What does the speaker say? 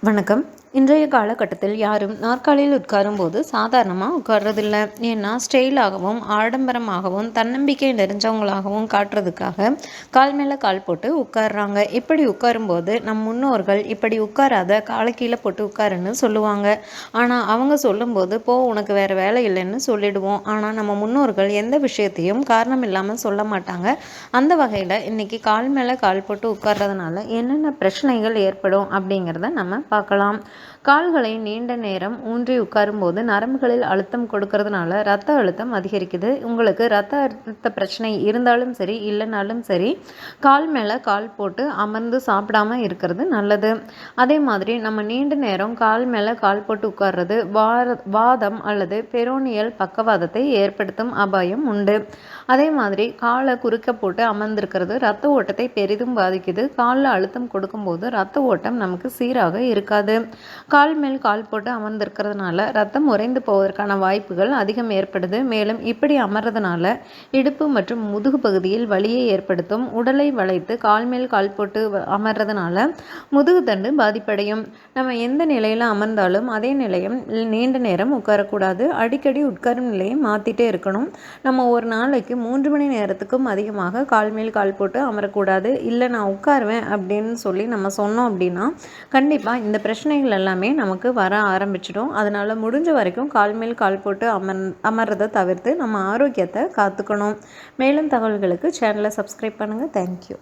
வணக்கம். இன்றைய காலகட்டத்தில் யாரும் நாற்காலியில் உட்காரும்போது சாதாரணமாக உட்கார்றதில்ல. ஏன்னா ஸ்டைலாகவும் ஆடம்பரமாகவும் தன்னம்பிக்கை நிறைஞ்சவங்களாகவும் காட்டுறதுக்காக கால் மேலே கால் போட்டு உட்கார்றாங்க. இப்படி உட்காரும்போது நம் முன்னோர்கள் இப்படி உட்காராத, காலை கீழே போட்டு உட்காருன்னு சொல்லுவாங்க. ஆனால் அவங்க சொல்லும்போது போ உனக்கு வேறு வேலை இல்லைன்னு சொல்லிடுவோம். ஆனால் நம்ம முன்னோர்கள் எந்த விஷயத்தையும் காரணம் இல்லாமல் சொல்ல மாட்டாங்க. அந்த வகையில் இன்றைக்கி கால் மேலே கால் போட்டு உட்கார்றதுனால என்னென்ன பிரச்சனைகள் ஏற்படும் அப்படிங்கிறத நம்ம பார்க்கலாம். கால்களை நீண்ட நேரம் ஊன்றி உட்காரும்போது நரம்புகளில் அழுத்தம் கொடுக்கறதுனால ரத்த அழுத்தம் அதிகரிக்குது. உங்களுக்கு ரத்த அழுத்த பிரச்சனை இருந்தாலும் சரி, இல்லைனாலும் சரி, கால் மேலே கால் போட்டு அமர்ந்து சாப்பிடாம இருக்கிறது நல்லது. அதே மாதிரி நம்ம நீண்ட நேரம் கால் மேலே கால் போட்டு உட்கார்றது வாதம் அல்லது பெரோனியல் பக்கவாதத்தை ஏற்படுத்தும் அபாயம் உண்டு. அதே மாதிரி காலை குறுக்க போட்டு அமர்ந்திருக்கிறது ரத்த ஓட்டத்தை பெரிதும் பாதிக்குது. காலில் அழுத்தம் கொடுக்கும்போது ரத்த ஓட்டம் நமக்கு சீராக இருக்காது. கால் மேல் கால் போட்டு அமர்ந்திருக்கிறதுனால ரத்தம் உறைந்து போவதற்கான வாய்ப்புகள் அதிகம் ஏற்படுது. மேலும் இப்படி அமர்றதுனால இடுப்பு மற்றும் முதுகு பகுதியில் வலியை ஏற்படுத்தும். உடலை வளைத்து கால் மேல் கால் போட்டு அமர்றதுனால முதுகு தண்டு பாதிப்படையும். நம்ம எந்த நிலையில் அமர்ந்தாலும் அதே நிலையம் நீண்ட நேரம் உட்காரக்கூடாது. அடிக்கடி உட்காரும் நிலையை மாற்றிட்டே இருக்கணும். நம்ம ஒரு நாளைக்கு 3 மணி நேரத்துக்கும் அதிகமாக கால் மேல் கால் போட்டு அமரக்கூடாது. இல்லை நான் உட்காருவேன் அப்படின்னு சொல்லி நம்ம சொன்னோம் அப்படின்னா கண்டிப்பாக இந்த பிரச்சனைகள் எல்லாமே நமக்கு வர ஆரம்பிச்சிடும். அதனால் முடிஞ்ச வரைக்கும் கால் மேல் கால் போட்டு அமர்றதை தவிர்த்து நம்ம ஆரோக்கியத்தை காத்துக்கணும். மேலும் தகவல்களுக்கு சேனலை சப்ஸ்கிரைப் பண்ணுங்கள். தேங்க்யூ.